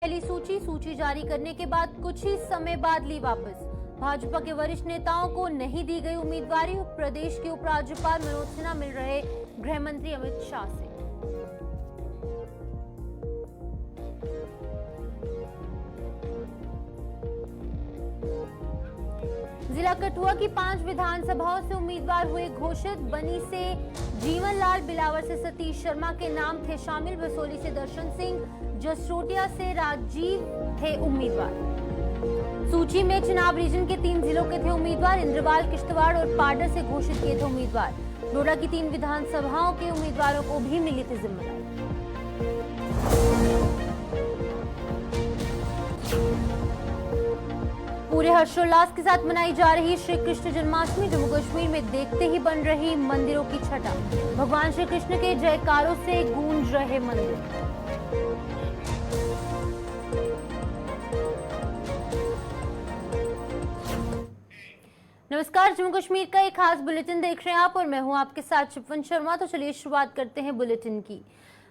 पहली सूची जारी करने के बाद कुछ ही समय बाद ली वापस। भाजपा के वरिष्ठ नेताओं को नहीं दी गई उम्मीदवारी। प्रदेश के उपराज्यपाल मनोज सिन्हा मिल रहे गृह मंत्री अमित शाह से। जिला कठुआ की 5 विधानसभाओं से उम्मीदवार हुए घोषित। बनी से जीवनलाल, बिलावर से सतीश शर्मा के नाम थे शामिल। बसोली से दर्शन सिंह, जसरोटिया से राजीव थे उम्मीदवार। सूची में चिनाब रीजन के 3 जिलों के थे उम्मीदवार। इंद्रवाल, किश्तवाड़ और पाडर से घोषित किए थे उम्मीदवार। डोडा की 3 विधानसभाओं के उम्मीदवारों को भी मिली थी जिम्मेदारी। पूरे हर्षोल्लास के साथ मनाई जा रही श्री कृष्ण जन्माष्टमी। जम्मू कश्मीर में देखते ही बन रही मंदिरों की छटा। भगवान श्री कृष्ण के जयकारों से गूंज रहे मंदिर। नमस्कार, जम्मू कश्मीर का एक खास बुलेटिन देख रहे हैं आप और मैं हूं आपके साथ शिपवन शर्मा। तो चलिए शुरुआत करते हैं बुलेटिन की।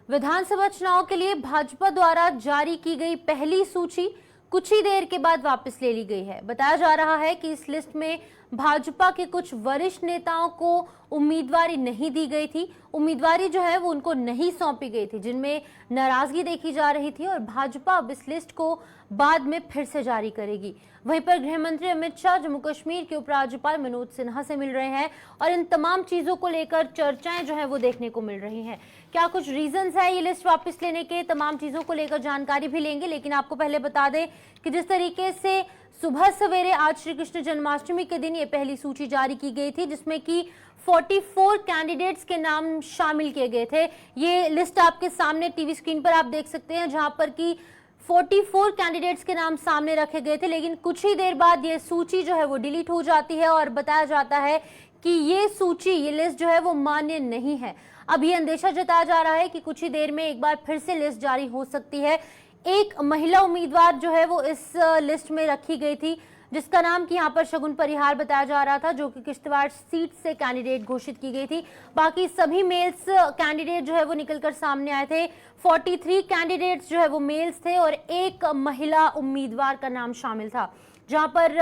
विधानसभा चुनाव के लिए भाजपा द्वारा जारी की गई पहली सूची कुछ ही देर के बाद वापस ले ली गई है। बताया जा रहा है कि इस लिस्ट में भाजपा के कुछ वरिष्ठ नेताओं को उम्मीदवारी नहीं दी गई थी। उम्मीदवारी जो है वो उनको नहीं सौंपी गई थी, जिनमें नाराजगी देखी जा रही थी और भाजपा अब इस लिस्ट को बाद में फिर से जारी करेगी। वहीं पर गृह मंत्री अमित शाह जम्मू कश्मीर के उपराज्यपाल मनोज सिन्हा से मिल रहे हैं और इन तमाम चीजों को लेकर चर्चाएं जो है वो देखने को मिल रही हैं। क्या कुछ रीजंस है ये लिस्ट वापस लेने के, तमाम चीजों को लेकर जानकारी भी लेंगे। लेकिन आपको पहले बता दें कि जिस तरीके से सुबह सवेरे आज श्री कृष्ण जन्माष्टमी के दिन ये पहली सूची जारी की गई थी, जिसमें कि 44 कैंडिडेट्स के नाम शामिल किए गए थे। ये लिस्ट आपके सामने टीवी स्क्रीन पर आप देख सकते हैं, जहां पर कि 44 कैंडिडेट्स के नाम सामने रखे गए थे। लेकिन कुछ ही देर बाद ये सूची जो है वो डिलीट हो जाती है और बताया जाता है कि ये सूची, ये लिस्ट जो है वो मान्य नहीं है। अब ये अंदेशा जताया जा रहा है कि कुछ ही देर में एक बार फिर से लिस्ट जारी हो सकती है। एक महिला उम्मीदवार जो है वो इस लिस्ट में रखी गई थी, जिसका नाम कि यहाँ पर शगुन परिहार बताया जा रहा था, जो कि किश्तवाड़ सीट से कैंडिडेट घोषित की गई थी। बाकी सभी मेल्स कैंडिडेट जो है वो निकलकर सामने आए थे। 43 कैंडिडेट्स जो है वो मेल्स थे और एक महिला उम्मीदवार का नाम शामिल था, जहां पर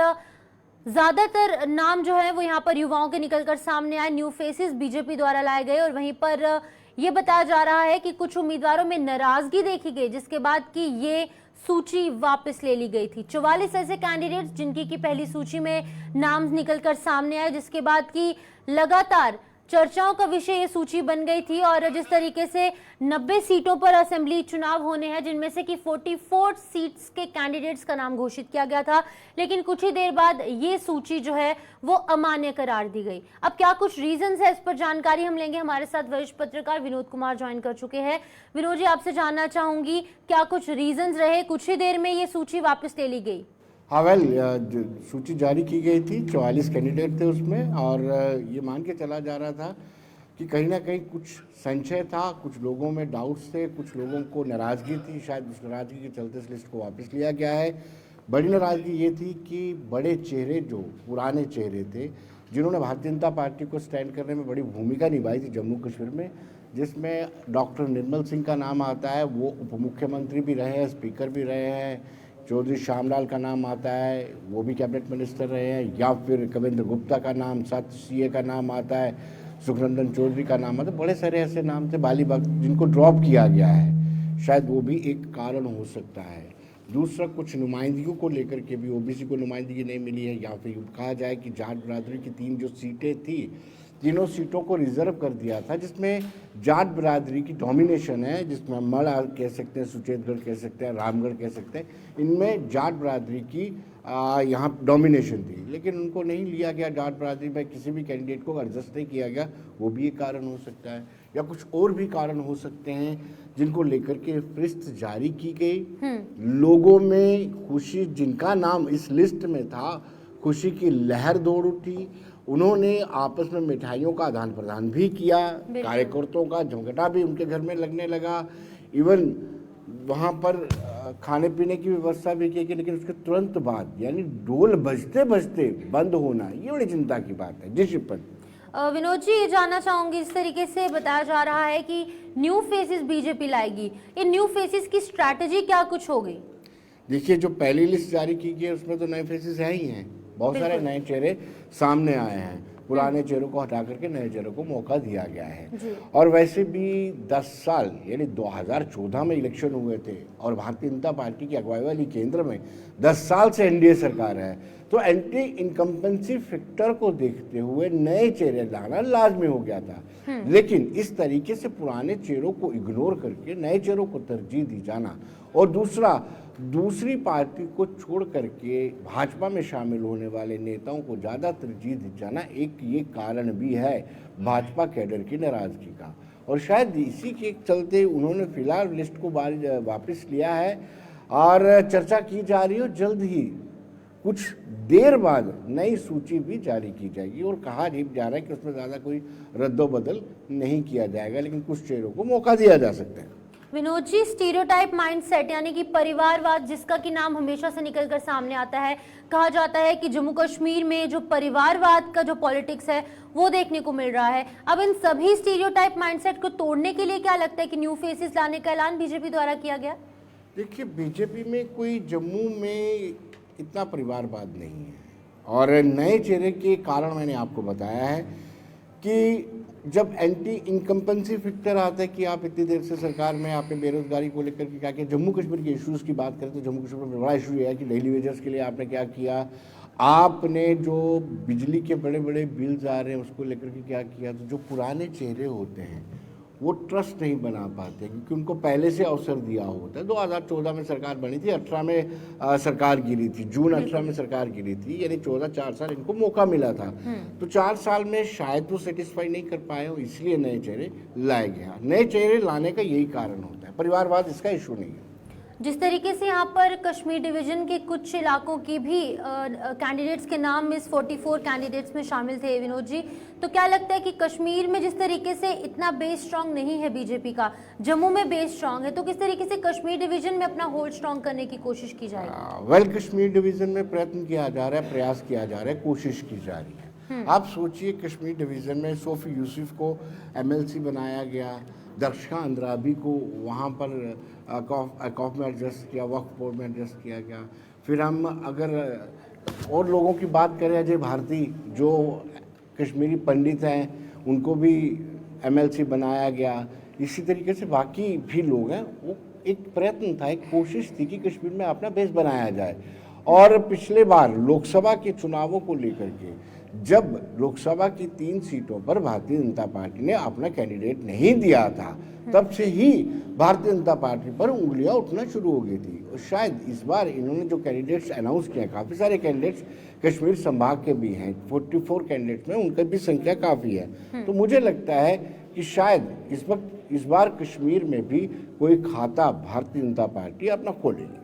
ज्यादातर नाम जो है वो यहाँ पर युवाओं के निकलकर सामने आए। न्यू फेसेस बीजेपी द्वारा लाए गए और वहीं पर ये बताया जा रहा है कि कुछ उम्मीदवारों में नाराजगी देखी गई, जिसके बाद कि ये सूची वापस ले ली गई थी। 44 ऐसे कैंडिडेट्स जिनकी की पहली सूची में नाम निकलकर सामने आए, जिसके बाद की लगातार चर्चाओं का विषय ये सूची बन गई थी। और जिस तरीके से 90 सीटों पर असेंबली चुनाव होने हैं, जिनमें से कि 44 सीट्स के कैंडिडेट्स का नाम घोषित किया गया था, लेकिन कुछ ही देर बाद ये सूची जो है वो अमान्य करार दी गई। अब क्या कुछ रीजंस है, इस पर जानकारी हम लेंगे। हमारे साथ वरिष्ठ पत्रकार विनोद कुमार ज्वाइन कर चुके हैं। विनोद जी, आपसे जानना चाहूंगी क्या कुछ रीजंस रहे, कुछ ही देर में ये सूची वापस ले ली गई? हाँ, सूची जारी की गई थी, 44 कैंडिडेट थे उसमें, और ये मान के चला जा रहा था कि कहीं ना कहीं कुछ संशय था, कुछ लोगों में डाउट्स थे, कुछ लोगों को नाराज़गी थी। शायद उस नाराज़गी के चलते इस लिस्ट को वापस लिया गया है। बड़ी नाराज़गी ये थी कि बड़े चेहरे, जो पुराने चेहरे थे, जिन्होंने भारतीय जनता पार्टी को स्टैंड करने में बड़ी भूमिका निभाई थी जम्मू कश्मीर में, जिसमें डॉक्टर निर्मल सिंह का नाम आता है, वो उप मुख्यमंत्री भी रहे हैं, स्पीकर भी रहे हैं। चौधरी श्यामलाल का नाम आता है, वो भी कैबिनेट मिनिस्टर रहे हैं। या फिर कविंद्र गुप्ता का नाम, सत्य सीए का नाम आता है, सुखनंदन चौधरी का नाम आता है। बड़े सारे ऐसे नाम थे बाली बाग जिनको ड्रॉप किया गया है। शायद वो भी एक कारण हो सकता है। दूसरा, कुछ नुमाइंदगियों को लेकर के भी ओबीसी को नुमाइंदगी नहीं मिली है, या फिर कहा जाए कि जाट बिरादरी की 3 जो सीटें थी, तीनों सीटों को रिजर्व कर दिया था, जिसमें जाट बिरादरी की डोमिनेशन है, जिसमें मड़ कह सकते हैं, सुचेतगढ़ कह सकते हैं, रामगढ़ कह सकते हैं। इनमें जाट बिरादरी की यहाँ डोमिनेशन थी, लेकिन उनको नहीं लिया गया। जाट बिरादरी में किसी भी कैंडिडेट को एडजस्ट नहीं किया गया, वो भी एक कारण हो सकता है। या कुछ और भी कारण हो सकते हैं जिनको लेकर के फहरिस्त जारी की गई। लोगों में खुशी, जिनका नाम इस लिस्ट में था, खुशी की लहर दौड़ उठी। उन्होंने आपस में मिठाइयों का आदान प्रदान भी किया, कार्यकर्ताओं का झमघटा भी उनके घर में लगने लगा। इवन वहाँ पर खाने पीने की व्यवस्था भी की गई, लेकिन उसके तुरंत बाद, यानी ढोल बजते बजते बंद होना, ये बड़ी चिंता की बात है। जी शिपन। विनोद जी, ये जानना चाहूंगी, इस तरीके से बताया जा रहा है कि न्यू फेसेस बीजेपी लाएगी, ये न्यू फेसेस की स्ट्रैटेजी क्या कुछ होगी? देखिए, जो पहली लिस्ट जारी की गई है उसमें तो नए फेसेस है ही हैं, बहुत सारे नए चेहरे सामने आए हैं। पुराने चेहरों को हटा करके नए चेहरों को मौका दिया गया है। और वैसे भी 10 साल यानी 2014 में इलेक्शन हुए थे और भारतीय जनता पार्टी की अगुवाई वाली केंद्र में 10 साल से एनडीए सरकार है, तो एंटी इनकम्पेंसी फैक्टर को देखते हुए नए चेहरे लाना लाजमी हो गया था। लेकिन इस तरीके से पुराने चेहरों को इग्नोर करके नए चेहरों को तरजीह दी जाना और दूसरी पार्टी को छोड़ करके भाजपा में शामिल होने वाले नेताओं को ज़्यादा तरजीह दी जाना एक ये कारण भी है भाजपा कैडर की नाराज़गी का। और शायद इसी के चलते उन्होंने फिलहाल लिस्ट को वापस लिया है और चर्चा की जा रही है। जल्द ही कुछ देर बाद नई सूची भी जारी की जाएगी और कहा जा रहा है कि उसमें ज़्यादा कोई रद्दोबदल नहीं किया जाएगा, लेकिन कुछ चेहरों को मौका दिया जा सकता है। विनोद जी, स्टीरियोटाइप माइंडसेट यानी कि परिवारवाद जिसका कि नाम हमेशा से निकलकर सामने आता है, कहा जाता है कि जम्मू कश्मीर में जो परिवारवाद का जो पॉलिटिक्स है वो देखने को मिल रहा है। अब इन सभी स्टीरियोटाइप माइंडसेट को तोड़ने के लिए क्या लगता है कि न्यू फेसेस लाने का ऐलान बीजेपी द्वारा किया गया? देखिए, बीजेपी में कोई जम्मू में इतना परिवारवाद नहीं है और नए चेहरे के कारण मैंने आपको बताया है कि जब एंटी इनकम्पेंसी फैक्टर आता है कि आप इतनी देर से सरकार में आपने बेरोजगारी को लेकर के क्या किया, जम्मू कश्मीर के इश्यूज़ की बात करें तो जम्मू कश्मीर में बड़ा इशू है कि डेली वेजेस के लिए आपने क्या किया, आपने जो बिजली के बड़े बड़े बिल्स आ रहे हैं उसको लेकर के क्या किया। तो जो पुराने चेहरे होते हैं वो ट्रस्ट नहीं बना पाते क्योंकि उनको पहले से अवसर दिया होता है। 2014 में सरकार बनी थी, 18 में सरकार गिरी थी, जून 18 में सरकार गिरी थी, यानी 4 साल इनको मौका मिला था। तो 4 साल में शायद वो सेटिस्फाई नहीं कर पाए हो, इसलिए नए चेहरे लाए गया। नए चेहरे लाने का यही कारण होता है, परिवारवाद इसका इशू नहीं है। जिस तरीके से यहाँ पर कश्मीर डिवीजन के कुछ इलाकों की भी कैंडिडेट्स के नाम इस 44 कैंडिडेट्स में शामिल थे विनोद जी, तो क्या लगता है कि कश्मीर में जिस तरीके से इतना बेस स्ट्रांग नहीं है बीजेपी का, जम्मू में बेस स्ट्रांग है, तो किस तरीके से कश्मीर डिवीजन में अपना होल्ड स्ट्रांग करने की कोशिश की जाएगी? वेल, कश्मीर डिवीजन में प्रयत्न किया जा रहा है, प्रयास किया जा रहा है, कोशिश की जा रही है। आप सोचिए, कश्मीर डिवीजन में सोफी यूसुफ को MLC बनाया गया, दर्शका अंद्राबी को वहाँ पर अकॉफ में एडजस्ट किया, वक्फ बोर्ड में एडजस्ट किया गया। फिर हम अगर और लोगों की बात करें, अजय भारती जो कश्मीरी पंडित हैं उनको भी MLC बनाया गया। इसी तरीके से बाकी भी लोग हैं। वो एक प्रयत्न था, एक कोशिश थी कि कश्मीर में अपना बेस बनाया जाए। और पिछले बार लोकसभा के चुनावों को लेकर के जब लोकसभा की 3 सीटों पर भारतीय जनता पार्टी ने अपना कैंडिडेट नहीं दिया था, तब से ही भारतीय जनता पार्टी पर उंगलियां उठना शुरू हो गई थी। और शायद इस बार इन्होंने जो कैंडिडेट्स अनाउंस किए, काफ़ी सारे कैंडिडेट्स कश्मीर संभाग के भी हैं, 44 कैंडिडेट्स में उनकी भी संख्या काफ़ी है। तो मुझे लगता है कि शायद इस बार कश्मीर में भी कोई खाता भारतीय जनता पार्टी अपना खोलेगी।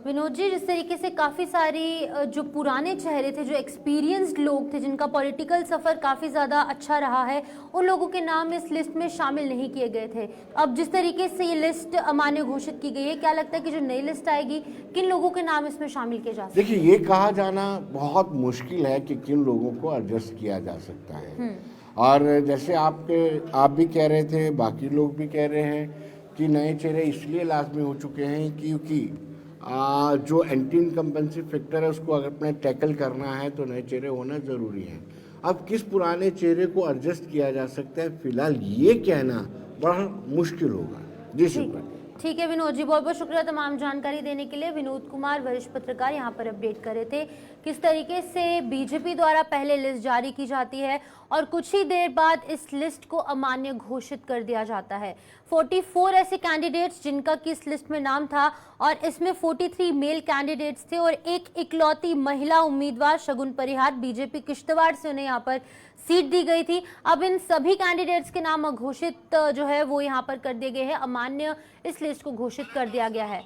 विनोद जी, जिस तरीके से काफ़ी सारी जो पुराने चेहरे थे, जो एक्सपीरियंस्ड लोग थे, जिनका पॉलिटिकल सफ़र काफ़ी ज़्यादा अच्छा रहा है, उन लोगों के नाम इस लिस्ट में शामिल नहीं किए गए थे। अब जिस तरीके से ये लिस्ट अमान्य घोषित की गई है, क्या लगता है कि जो नई लिस्ट आएगी किन लोगों के नाम इसमें शामिल किए जा सकते हैं? देखिए, ये कहा जाना बहुत मुश्किल है कि किन लोगों को एडजस्ट किया जा सकता है। और जैसे आप भी कह रहे थे, बाकी लोग भी कह रहे हैं कि नए चेहरे इसलिए लाजमी हो चुके हैं क्योंकि जो एंटी इनकम्पेंसी फैक्टर है उसको अगर अपने टैकल करना है तो नए चेहरे होना ज़रूरी है। अब किस पुराने चेहरे को एडजस्ट किया जा सकता है, फिलहाल ये कहना बड़ा मुश्किल होगा। जी शुक्रिया। ठीक है विनोद जी, बहुत बहुत शुक्रिया तमाम जानकारी देने के लिए। विनोद कुमार, वरिष्ठ पत्रकार, यहाँ पर अपडेट कर रहे थे किस तरीके से बीजेपी द्वारा पहले लिस्ट जारी की जाती है और कुछ ही देर बाद इस लिस्ट को अमान्य घोषित कर दिया जाता है। 44 ऐसे कैंडिडेट्स जिनका कि इस लिस्ट में नाम था और इसमें 43 मेल कैंडिडेट्स थे और एक इकलौती महिला उम्मीदवार शगुन परिहार बीजेपी किश्तवाड़ से उन्हें यहाँ पर सीट दी गई थी। अब इन सभी कैंडिडेट्स के नाम घोषित जो है वो यहाँ पर कर दिए गए हैं, अमान्य इस लिस्ट को घोषित कर दिया गया है।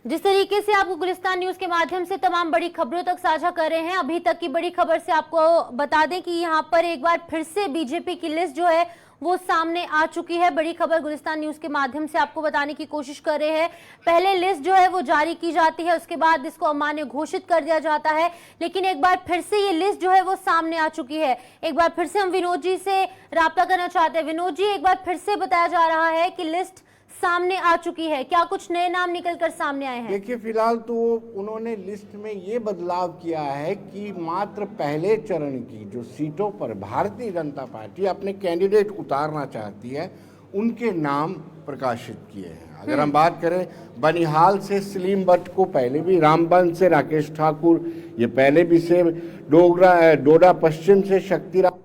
जिस तरीके से आपको गुलिस्तान न्यूज के माध्यम से तमाम बड़ी खबरों तक साझा कर रहे हैं, अभी तक की बड़ी खबर से आपको बता दें कि यहाँ पर एक बार फिर से बीजेपी की लिस्ट जो है वो सामने आ चुकी है। बड़ी खबर गुलिस्तान न्यूज के माध्यम से आपको बताने की कोशिश कर रहे हैं। पहले लिस्ट जो है वो जारी की जाती है, उसके बाद इसको अमान्य घोषित कर दिया जाता है, लेकिन एक बार फिर से ये लिस्ट जो है वो सामने आ चुकी है। एक बार फिर से हम विनोद जी से राब्ता करना चाहते हैं। विनोद जी, एक बार फिर से बताया जा रहा है कि लिस्ट सामने आ चुकी है? क्या कुछ नए नाम निकल कर सामने आए हैं? देखिए, फिलहाल तो उन्होंने लिस्ट में ये बदलाव किया है कि मात्र पहले चरण की जो सीटों पर भारतीय जनता पार्टी अपने कैंडिडेट उतारना चाहती है, उनके नाम प्रकाशित किए हैं। अगर हम बात करें, बनिहाल से सलीम भट्ट को पहले भी, रामबन से राकेश ठाकुर ये पहले भी से, डोडा पश्चिम से शक्तिराम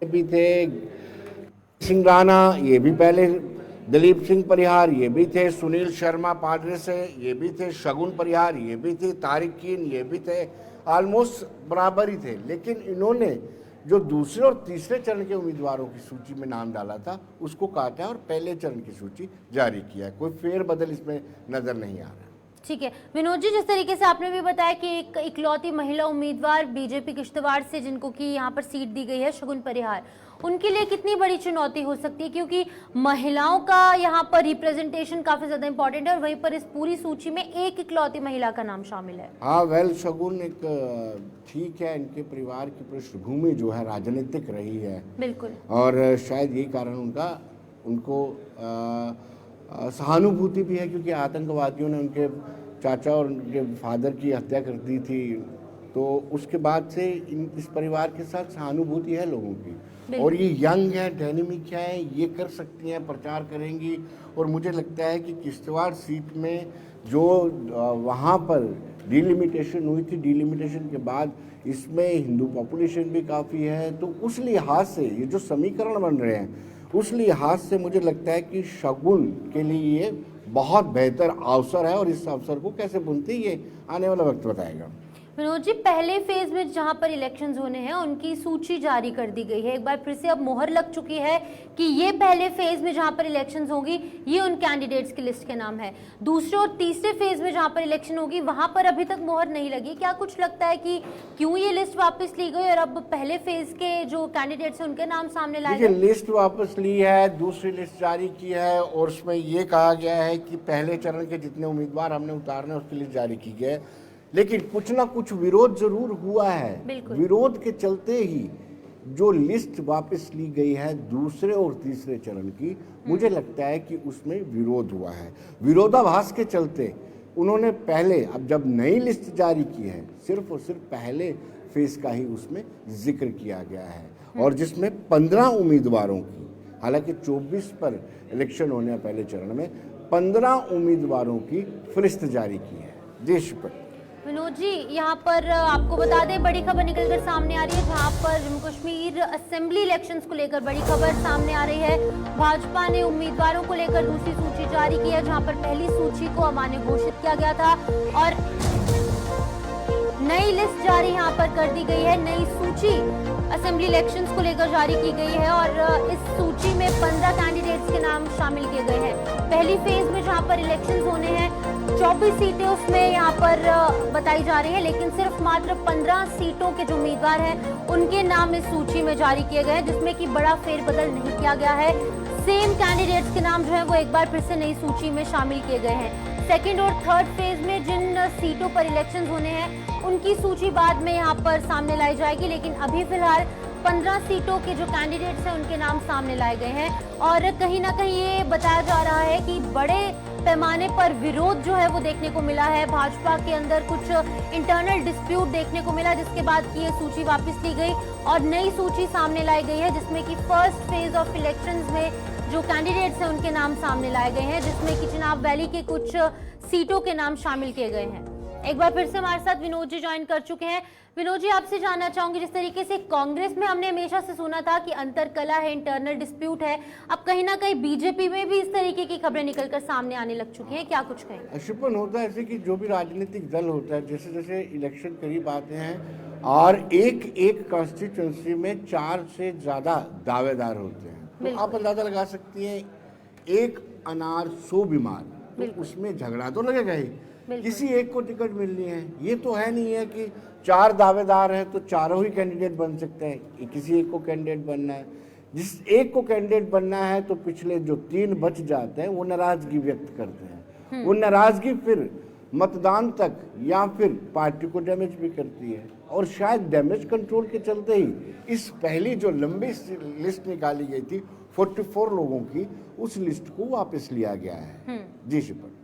भी थे, सिंह राणा ये भी पहले, दिलीप सिंह परिहार ये भी थे, सुनील शर्मा पाडरे से ये भी थे, शगुन परिहार ये भी थे, तारिक कीन ये भी थे, ऑलमोस्ट बराबर ही थे। लेकिन इन्होंने जो दूसरे और तीसरे चरण के उम्मीदवारों की सूची में नाम डाला था उसको काटा और पहले चरण की सूची जारी किया है। कोई फेरबदल इसमें नजर नहीं आ रहा। ठीक है विनोद जी, जिस तरीके से आपने भी बताया कि एक इकलौती महिला उम्मीदवार बीजेपी किश्तवाड़ से जिनको कि यहाँ पर सीट दी गई है, शगुन परिहार, उनके लिए कितनी बड़ी चुनौती हो सकती है? क्योंकि महिलाओं का यहाँ पर रिप्रेजेंटेशन काफी ज्यादा इंपॉर्टेंट है और वहीं पर इस पूरी सूची में एक इकलौती महिला का नाम शामिल है। हाँ, शगुन एक ठीक है, इनके परिवार की पृष्ठभूमि जो है राजनीतिक रही है, बिल्कुल, और शायद यही कारण उनको सहानुभूति भी है, क्योंकि आतंकवादियों ने उनके चाचा और उनके फादर की हत्या कर दी थी, तो उसके बाद से इस परिवार के साथ सहानुभूति है लोगों की। और ये यंग है, डायनेमिक है, ये कर सकती हैं, प्रचार करेंगी। और मुझे लगता है कि किश्तवाड़ सीट में जो वहाँ पर डिलिमिटेशन हुई थी, डिलिमिटेशन के बाद इसमें हिंदू पॉपुलेशन भी काफ़ी है, तो उस लिहाज से ये जो समीकरण बन रहे हैं, उस लिहाज से मुझे लगता है कि शगुन के लिए ये बहुत बेहतर अवसर है, और इस अवसर को कैसे बुनते ये आने वाला वक्त बताएगा। विनोद जी, पहले फेज में जहां पर इलेक्शंस होने हैं उनकी सूची जारी कर दी गई है। एक बार फिर से अब मोहर लग चुकी है कि ये पहले फेज में जहां पर इलेक्शंस होंगी ये उन कैंडिडेट्स की लिस्ट के नाम है। दूसरे और तीसरे फेज में जहां पर इलेक्शन होगी वहां पर अभी तक मोहर नहीं लगी। क्या कुछ लगता है कि क्यों ये लिस्ट वापस ली गई और अब पहले फेज के जो कैंडिडेट्स हैं उनके नाम सामने लाए गए? लिस्ट वापस ली है, दूसरी लिस्ट जारी की है, और उसमें ये कहा गया है कि पहले चरण के जितने उम्मीदवार हमने उतारने उसकी लिस्ट जारी की गई है। लेकिन कुछ ना कुछ विरोध जरूर हुआ है। विरोध के चलते ही जो लिस्ट वापस ली गई है दूसरे और तीसरे चरण की, मुझे लगता है कि उसमें विरोध हुआ है। विरोधाभास के चलते उन्होंने पहले, अब जब नई लिस्ट जारी की है, सिर्फ और सिर्फ पहले फेज का ही उसमें जिक्र किया गया है, और जिसमें 15 उम्मीदवारों की, हालांकि 24 पर इलेक्शन होने हैं पहले चरण में, 15 उम्मीदवारों की फहरिस्त जारी की है देश पर। विनोद जी, यहाँ पर आपको बता दें बड़ी खबर निकलकर सामने आ रही है, जहाँ पर जम्मू कश्मीर असेंबली इलेक्शंस को लेकर बड़ी खबर सामने आ रही है। भाजपा ने उम्मीदवारों को लेकर दूसरी सूची जारी की है, जहाँ पर पहली सूची को अमान्य घोषित किया गया था और नई लिस्ट जारी यहाँ पर कर दी गई है। नई सूची असेंबली इलेक्शंस को लेकर जारी की गई है और इस सूची में 15 कैंडिडेट्स के नाम शामिल किए गए हैं। पहली फेज में जहाँ पर इलेक्शंस होने हैं 24 सीटें उसमें यहाँ पर बताई जा रही है, लेकिन सिर्फ मात्र 15 सीटों के जो उम्मीदवार हैं उनके नाम इस सूची में जारी किए गए हैं, जिसमें कि बड़ा फेरबदल नहीं किया गया है। सेम कैंडिडेट्स के नाम जो है वो एक बार फिर से नई सूची में शामिल किए गए हैं। सेकेंड और थर्ड फेज में जिन सीटों पर इलेक्शन होने हैं उनकी सूची बाद में यहाँ पर सामने लाई जाएगी, लेकिन अभी फिलहाल 15 सीटों के जो कैंडिडेट्स हैं उनके नाम सामने लाए गए हैं। और कहीं ना कहीं ये बताया जा रहा है कि बड़े पैमाने पर विरोध जो है वो देखने को मिला है। भाजपा के अंदर कुछ इंटरनल डिस्प्यूट देखने को मिला, जिसके बाद की ये सूची वापस ली गई और नई सूची सामने लाई गई है, जिसमें कि फर्स्ट फेज ऑफ इलेक्शंस में जो कैंडिडेट्स हैं उनके नाम सामने लाए गए हैं, जिसमें कि चिनाब वैली के कुछ सीटों के नाम शामिल किए गए हैं। एक बार फिर से हमारे साथ विनोद जी ज्वाइन कर चुके हैं। विनोद जी, आपसे जानना चाहूंगी, जिस तरीके से कांग्रेस में हमने हमेशा से सुना था कि अंतरकला है, इंटरनल डिस्प्यूट है, अब कहीं ना कहीं बीजेपी में भी इस तरीके की खबरें निकलकर सामने आने लग चुकी हैं, क्या कुछ कहें? शिपन होता है ऐसे कि जो भी राजनीतिक दल होता है, जैसे जैसे इलेक्शन करीब आते हैं और एक एक कॉन्स्टिट्यूंसी में 4 से ज्यादा दावेदार होते हैं, तो आप अंदाजा लगा सकती हैं एक अनार 100 बीमार, तो उसमें झगड़ा तो लगेगा ही, किसी एक को टिकट मिलनी है। ये तो है नहीं है कि 4 दावेदार हैं तो चारों ही कैंडिडेट बन सकते हैं, किसी एक को कैंडिडेट बनना है। जिस एक को कैंडिडेट बनना है तो पिछले जो 3 बच जाते हैं वो नाराजगी व्यक्त करते हैं। वो नाराजगी फिर मतदान तक या फिर पार्टी को डैमेज भी करती है, और शायद डैमेज कंट्रोल के चलते ही इस पहली जो लंबी लिस्ट निकाली गई थी 44 लोगों की उस लिस्ट को वापस लिया गया है। जी शिल्पा।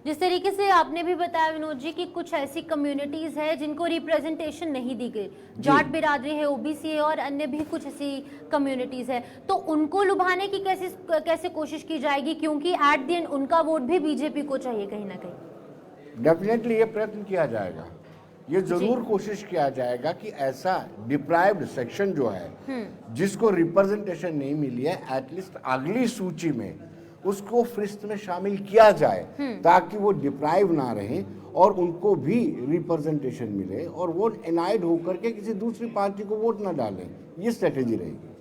जिस तरीके से आपने भी बताया विनोद जी कि कुछ ऐसी कम्युनिटीज है जिनको रिप्रेजेंटेशन नहीं दी गई, जाट बिरादरी है, ओबीसी है और अन्य भी कुछ ऐसी कम्युनिटीज है, तो उनको लुभाने की कैसे कोशिश की जाएगी, क्योंकि एट द एंड उनका वोट भी बीजेपी को चाहिए कहीं ना कहीं। डेफिनेटली ये प्रयत्न किया जाएगा, ये जरूर कोशिश किया जाएगा कि ऐसा डिप्राइव्ड सेक्शन जो है जिसको रिप्रेजेंटेशन नहीं मिली है, एटलीस्ट अगली सूची में उसको फहरिस्त में शामिल किया जाए, ताकि वो डिप्राइव ना रहे और उनको भी रिप्रेजेंटेशन मिले और वो एनाइड होकर के किसी दूसरी पार्टी को वोट ना डालें। ये स्ट्रेटेजी रहेगी।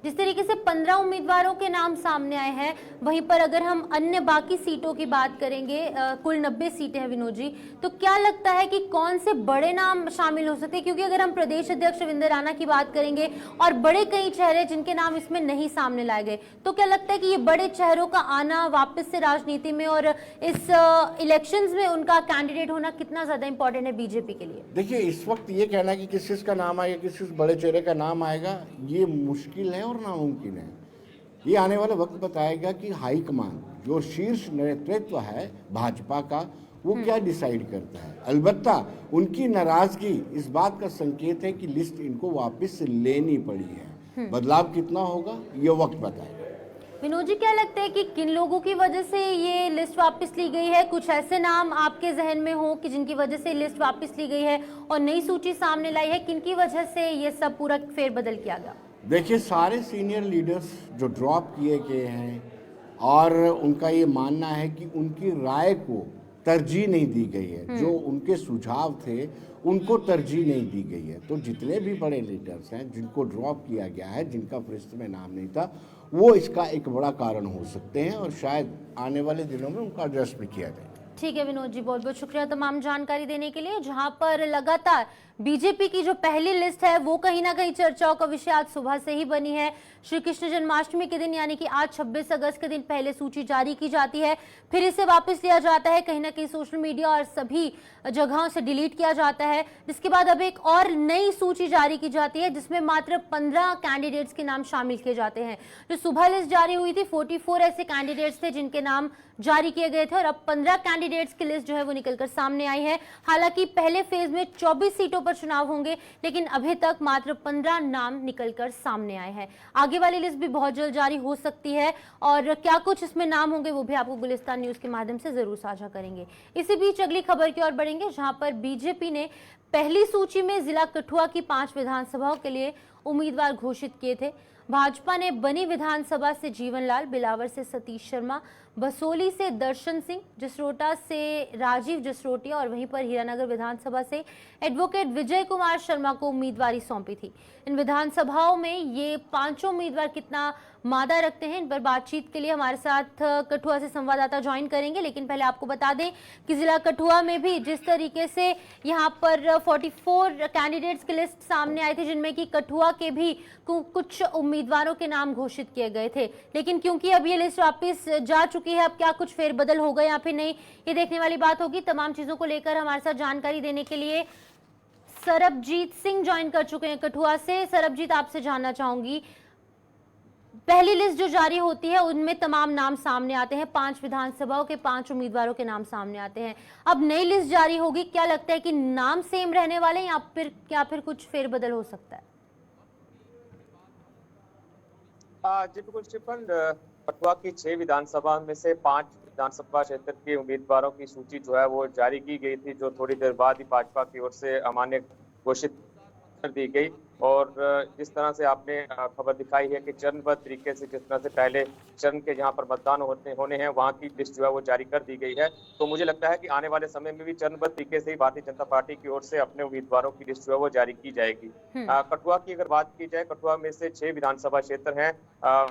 जिस तरीके से 15 उम्मीदवारों के नाम सामने आए हैं, वहीं पर अगर हम अन्य बाकी सीटों की बात करेंगे, कुल 90 सीटें हैं विनोद जी, तो क्या लगता है कि कौन से बड़े नाम शामिल हो सकते हैं? क्योंकि अगर हम प्रदेश अध्यक्ष रविंद्र राणा की बात करेंगे और बड़े कई चेहरे जिनके नाम इसमें नहीं सामने लाए गए, तो क्या लगता है कि ये बड़े चेहरों का आना वापस से राजनीति में और इस इलेक्शंस में उनका कैंडिडेट होना कितना ज्यादा इंपॉर्टेंट है बीजेपी के लिए? देखिए, इस वक्त ये कहना कि किस का नाम आएगा, किस बड़े चेहरे का नाम आएगा, ये मुश्किल है और नामुमकिन है। ये आने वाला वक्त बताएगा कि हाईकमान, जो शीर्ष नेतृत्व है भाजपा का, वो क्या डिसाइड करता है। अलबत्ता उनकी नाराजगी इस बात का संकेत है कि लिस्ट इनको वापस लेनी पड़ी है। बदलाव कितना होगा ये वक्त बताएगा। विनोद जी, क्या लगता है कि किन लोगों की वजह से ये लिस्ट वापस ली गई है? कुछ ऐसे नाम आपके जहन में हो कि जिनकी वजह से लिस्ट वापस ली गई है और नई सूची सामने लाई है, किनकी वजह से ये सब पूरा फेरबदल किया गया? देखिए, सारे सीनियर लीडर्स जो ड्रॉप किए गए हैं और उनका ये मानना है कि उनकी राय को तरजीह नहीं दी गई है, जो उनके सुझाव थे उनको तरजीह नहीं दी गई है। तो जितने भी बड़े लीडर्स हैं जिनको ड्रॉप किया गया है, जिनका फहरिस्त में नाम नहीं था, वो इसका एक बड़ा कारण हो सकते हैं और शायद आने वाले दिनों में उनका एडजस्ट भी किया जाए। ठीक है विनोद जी, बहुत बहुत शुक्रिया तमाम जानकारी देने के लिए। जहां पर लगातार बीजेपी की जो पहली लिस्ट है वो कहीं ना कहीं चर्चाओं का विषय आज सुबह से ही बनी है। श्री कृष्ण जन्माष्टमी के दिन यानी कि आज 26 अगस्त के दिन पहले सूची जारी की जाती है, फिर इसे वापस लिया जाता है, कहीं ना कहीं सोशल मीडिया और सभी जगहों से डिलीट किया जाता है, जिसके बाद अब एक और नई सूची जारी की जाती है जिसमें मात्र 15 कैंडिडेट्स के नाम शामिल किए जाते हैं। जो सुबह लिस्ट जारी हुई थी, 44 ऐसे कैंडिडेट्स थे जिनके नाम जारी किए गए थे और अब 15 कैंडिडेट्स की लिस्ट जो है वो निकलकर सामने आई है। हालांकि पहले फेज में 24 सीटों पर चुनाव होंगे, लेकिन अभी तक मात्र 15 नाम निकलकर सामने आए हैं। आगे वाली लिस्ट भी बहुत जल्द जारी हो सकती है और क्या कुछ इसमें नाम होंगे वो भी आपको गुलिस्तान न्यूज के माध्यम से जरूर साझा करेंगे। इसी बीच अगली खबर की ओर बढ़ेंगे, जहां पर बीजेपी ने पहली सूची में जिला कठुआ की 5 विधानसभाओं के लिए उम्मीदवार घोषित किए थे। भाजपा ने बनी विधानसभा से जीवन लाल, बिलावर से सतीश शर्मा, बसोली से दर्शन सिंह, जसरोटा से राजीव जसरोटिया और वहीं पर हीरानगर विधानसभा से एडवोकेट विजय कुमार शर्मा को उम्मीदवारी सौंपी थी। इन विधानसभाओं में ये पांचों उम्मीदवार कितना मादा रखते हैं, इन पर बातचीत के लिए हमारे साथ कठुआ से संवाददाता ज्वाइन करेंगे। लेकिन पहले आपको बता दें कि जिला कठुआ में भी जिस तरीके से यहाँ पर 44 कैंडिडेट्स की लिस्ट सामने आई थी, जिनमें कि कठुआ के भी कुछ उम्मीदवारों के नाम घोषित किए गए थे, लेकिन क्योंकि अब ये लिस्ट वापस जा चुकी है, अब क्या कुछ फेरबदल होगा या फिर नहीं, ये देखने वाली बात होगी। तमाम चीजों को लेकर हमारे साथ जानकारी देने के लिए सरबजीत सिंह ज्वाइन कर चुके हैं कठुआ से। सरबजीत, आपसे जानना चाहूंगी, पहली लिस्ट जो जारी होती है उनमें तमाम नाम सामने आते हैं, 5 विधानसभाओं के 5 उम्मीदवारों के नाम सामने आते हैं। अब नई लिस्ट जारी होगी, क्या लगता है कि नाम सेम रहने वाले हैं या फिर कुछ फेरबदल हो सकता है? जी बिल्कुल शिफन, कठुआ की 6 विधानसभा में से 5 विधानसभा क्षेत्र के उम्मीदवारों की सूची जो है वो जारी की गई थी, जो थोड़ी देर बाद ही भाजपा की ओर से अमान्य घोषित कर दी गई। और जिस तरह से आपने खबर दिखाई है कि चरणबद्ध तरीके से, जिस तरह से पहले चरण के जहां पर मतदान होने हैं वहां की लिस्ट जो है वो जारी कर दी गई है, तो मुझे लगता है कि आने वाले समय में भी चरणबद्ध तरीके से ही भारतीय जनता पार्टी की ओर से अपने उम्मीदवारों की लिस्ट जो है वो जारी की जाएगी। कठुआ की अगर बात की जाए, कठुआ में से 6 विधानसभा क्षेत्र हैं,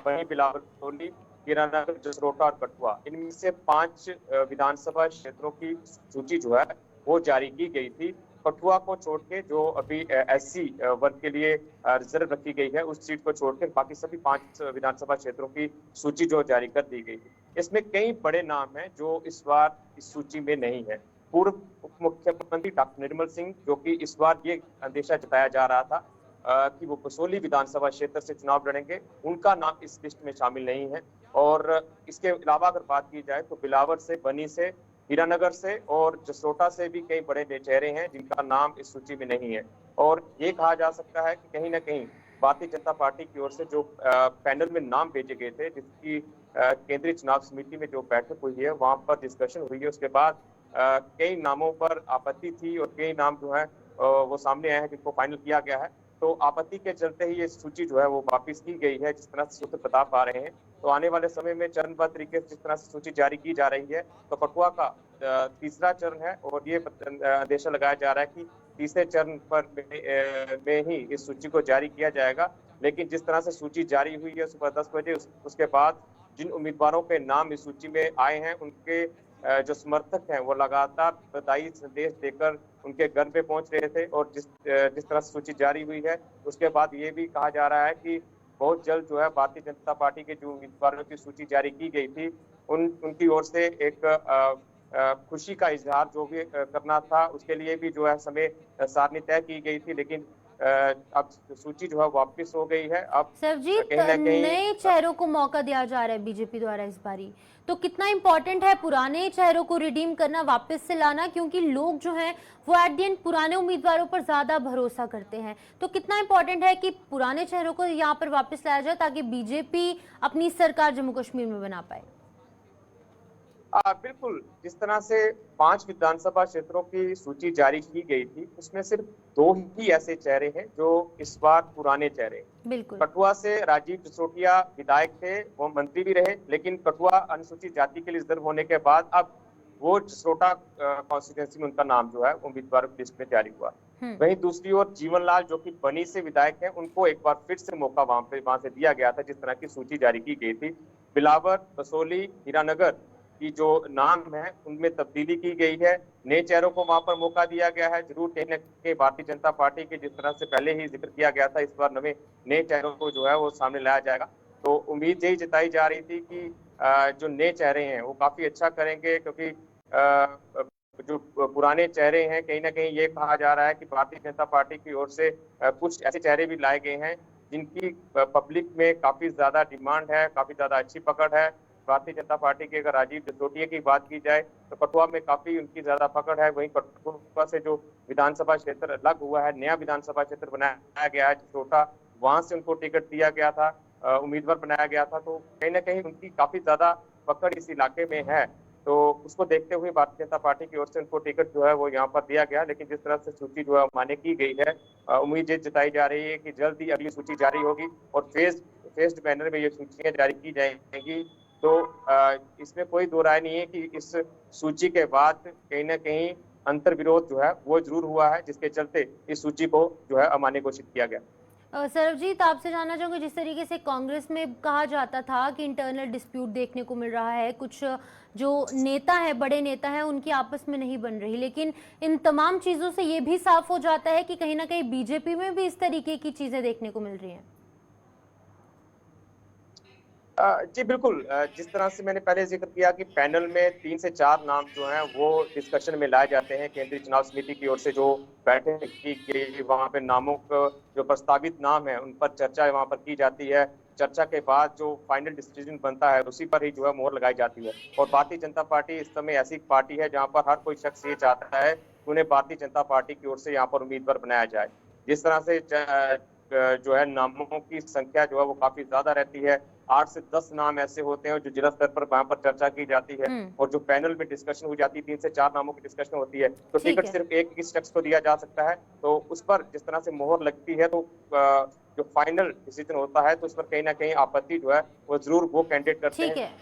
वहीं बिलावर, हीरानगर, जसरोटा और कठुआ, इनमें से 5 विधानसभा क्षेत्रों की सूची जो है वो जारी की गई थी। कठुआ को छोड़ के, जो अभी एससी वर्ग के लिए रिजर्व रखी गई है, उस सीट को छोड़कर बाकी सभी 5 विधानसभा क्षेत्रों की सूची जो जारी कर दी गई है। इसमें कई बड़े नाम हैं जो इस बार इस सूची में नहीं है। पूर्व उप मुख्यमंत्री डॉक्टर निर्मल सिंह, जो कि इस बार ये अंदेशा जताया जा रहा था कि वो कसौली विधानसभा क्षेत्र से चुनाव लड़ेंगे, उनका नाम इस लिस्ट में शामिल नहीं है। और इसके अलावा अगर बात की जाए तो बिलावर से, बनी से, हीरानगर से और जसरोटा से भी कई बड़े चेहरे हैं जिनका नाम इस सूची में नहीं है। और ये कहा जा सकता है कि कहीं ना कहीं भारतीय जनता पार्टी की ओर से जो पैनल में नाम भेजे गए थे, जिसकी केंद्रीय चुनाव समिति में जो बैठक हुई है वहां पर डिस्कशन हुई है, उसके बाद कई नामों पर आपत्ति थी और कई नाम जो है वो सामने आए हैं जिनको फाइनल किया गया है। तो आपत्ति के चलते ही ये सूची जो है वो वापस की गई है, जिस तरह से सूत्र बता पा रहे हैं। तो आने वाले समय में चरणबद्ध तरीके से जिस तरह से सूची जारी की जा रही है, तो पटुआ का तीसरा चरण है और ये अंदेशा लगाया जा रहा है कि तीसरे चरण पर में ही इस सूची को जारी किया जाएगा। लेकिन जिस तरह से सूची जारी हुई है सुबह 10 बजे, उसके बाद जिन उम्मीदवारों के नाम इस सूची में आए हैं उनके जो समर्थक हैं वो लगातार बधाई संदेश देकर उनके घर पे पहुंच रहे थे। और जिस तरह से सूची जारी हुई है उसके बाद ये भी कहा जा रहा है कि बहुत जल्द जो है भारतीय जनता पार्टी के जो उम्मीदवारों की सूची जारी की गई थी उनकी ओर से एक खुशी का इजहार जो भी करना था उसके लिए भी जो है समय सारणी तय की गई थी। लेकिन अब सूची जो है वापस हो गई है। अब सरजीत, नए चेहरों को मौका दिया जा रहा है बीजेपी द्वारा इस बारी, तो कितना इम्पोर्टेंट है पुराने चेहरों को रिडीम करना, वापस से लाना, क्योंकि लोग जो हैं वो एट द एंड पुराने उम्मीदवारों पर ज्यादा भरोसा करते हैं। तो कितना इम्पोर्टेंट है कि पुराने चेहरों को यहाँ पर वापस लाया जाए ताकि बीजेपी अपनी सरकार जम्मू कश्मीर में बना पाए। बिल्कुल, जिस तरह से 5 विधानसभा क्षेत्रों की सूची जारी की गई थी उसमें सिर्फ 2 ही ऐसे चेहरे हैं जो इस बार पुराने चेहरे। बिल्कुल, कठुआ से राजीव जसरोटिया विधायक थे, वो मंत्री भी रहे, लेकिन कठुआ अनुसूचित जाति के लिए रिजर्व होने के बाद अब वो जसरोटा कॉन्स्टिट्यूंसी में उनका नाम जो है उम्मीदवार लिस्ट में जारी हुआ। वहीं दूसरी ओर जीवन लाल जो कि बनी से विधायक हैं, उनको एक बार फिर से मौका वहां से दिया गया था जिस तरह की सूची जारी की गई थी। बिलावर, कसौली, हीरानगर की जो नाम है उनमें तब्दीली की गई है, नए चेहरों को वहां पर मौका दिया गया है। जरूर कहने के भारतीय जनता पार्टी के जिस तरह से पहले ही जिक्र किया गया था, इस बार नए चेहरों को जो है वो सामने लाया जाएगा। तो उम्मीद यही जताई जा रही थी कि जो नए चेहरे हैं वो काफी अच्छा करेंगे, क्योंकि जो पुराने चेहरे हैं कहीं ना कहीं ये कहा जा रहा है कि भारतीय जनता पार्टी की ओर से कुछ ऐसे चेहरे भी लाए गए हैं जिनकी पब्लिक में काफी ज्यादा डिमांड है, काफी ज्यादा अच्छी पकड़ है। भारतीय जनता पार्टी के अगर राजीव जसरोटिया की बात की जाए तो कठुआ में काफी उनकी ज्यादा पकड़ है। वहीं कठुआ से जो विधानसभा क्षेत्र अलग हुआ है, नया विधानसभा क्षेत्र बनाया गया है जसरोटा, वहां से उनको टिकट दिया गया था, उम्मीदवार बनाया गया था। तो कहीं ना कहीं उनकी काफी ज्यादा पकड़ इस इलाके में है, तो उसको देखते हुए भारतीय जनता पार्टी की ओर से उनको टिकट जो है वो यहाँ पर दिया गया। लेकिन जिस तरह से सूची जो है मान्य की गई है, उम्मीद ये जताई जा रही है कि जल्द ही अगली सूची जारी होगी और फेस्ड बैनर में ये सूचियां जारी की जाएंगी। तो इसमें कोई दो राय नहीं है कि इस सूची के बाद कहीं ना कहीं अंतर विरोध जो है वो जरूर हुआ है, जिसके चलते इस सूची को जो है अमान्य घोषित किया गया। सरबजीत, आपसे जानना चाहूंगी, जिस तरीके से कांग्रेस में कहा जाता था कि इंटरनल डिस्प्यूट देखने को मिल रहा है, कुछ जो नेता है, बड़े नेता हैं, उनकी आपस में नहीं बन रही, लेकिन इन तमाम चीजों से ये भी साफ हो जाता है कि कहीं ना कहीं बीजेपी में भी इस तरीके की चीजें देखने को मिल रही हैं। जी बिल्कुल, जिस तरह से मैंने पहले जिक्र किया कि पैनल में 3 से 4 नाम जो हैं वो डिस्कशन में लाए जाते हैं। केंद्रीय चुनाव समिति की ओर से जो बैठक की गई, वहां पे नामों का जो प्रस्तावित नाम है उन पर चर्चा वहां पर की जाती है। चर्चा के बाद जो फाइनल डिसीजन बनता है उसी पर ही जो है मोहर लगाई जाती है। और भारतीय जनता पार्टी इस समय ऐसी पार्टी है जहाँ पर हर कोई शख्स ये चाहता है कि उन्हें भारतीय जनता पार्टी की ओर से यहाँ पर उम्मीदवार बनाया जाए। जिस तरह से जो है नामों की संख्या जो है वो काफी ज्यादा रहती है, 8 से 10 नाम ऐसे होते हैं जो जिला स्तर पर वहां पर चर्चा की जाती है और जो पैनल में डिस्कशन हो जाती है 3 से 4 नामों की डिस्कशन होती है, तो टिकट सिर्फ एक ही शख्स को दिया जा सकता है। तो उस पर जिस तरह से मोहर लगती है तो जो फाइनल डिसीजन होता है तो उस पर कहीं ना कहीं आपत्ति जो है वो जरूर वो कैंडिडेट करते हैं।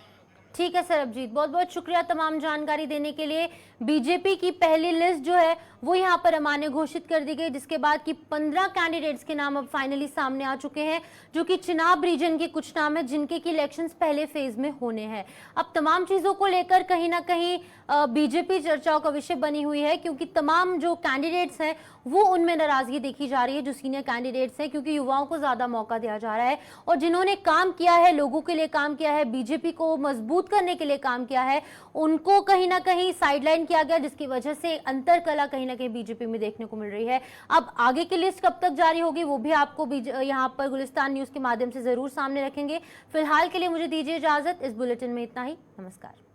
ठीक है सरबजीत, बहुत बहुत शुक्रिया तमाम जानकारी देने के लिए। बीजेपी की पहली लिस्ट जो है वो यहाँ पर अमान्य घोषित कर दी गई, जिसके बाद की 15 कैंडिडेट्स के नाम अब फाइनली सामने आ चुके हैं, जो कि चिनाब रीजन के कुछ नाम है जिनके की इलेक्शंस पहले फेज में होने हैं। अब तमाम चीजों को लेकर कहीं ना कहीं बीजेपी चर्चाओं का विषय बनी हुई है, क्योंकि तमाम जो कैंडिडेट्स हैं वो उनमें नाराजगी देखी जा रही है जो सीनियर कैंडिडेट्स हैं, क्योंकि युवाओं को ज्यादा मौका दिया जा रहा है और जिन्होंने काम किया है, लोगों के लिए काम किया है, बीजेपी को मजबूत करने के लिए काम किया है, उनको कहीं ना कहीं साइडलाइन किया गया, जिसकी वजह से अंतर कला कहीं ना कहीं बीजेपी में देखने को मिल रही है। अब आगे की लिस्ट कब तक जारी होगी वो भी आपको यहाँ पर गुलिस्तान न्यूज के माध्यम से जरूर सामने रखेंगे। फिलहाल के लिए मुझे दीजिए इजाजत। इस बुलेटिन में इतना ही। नमस्कार।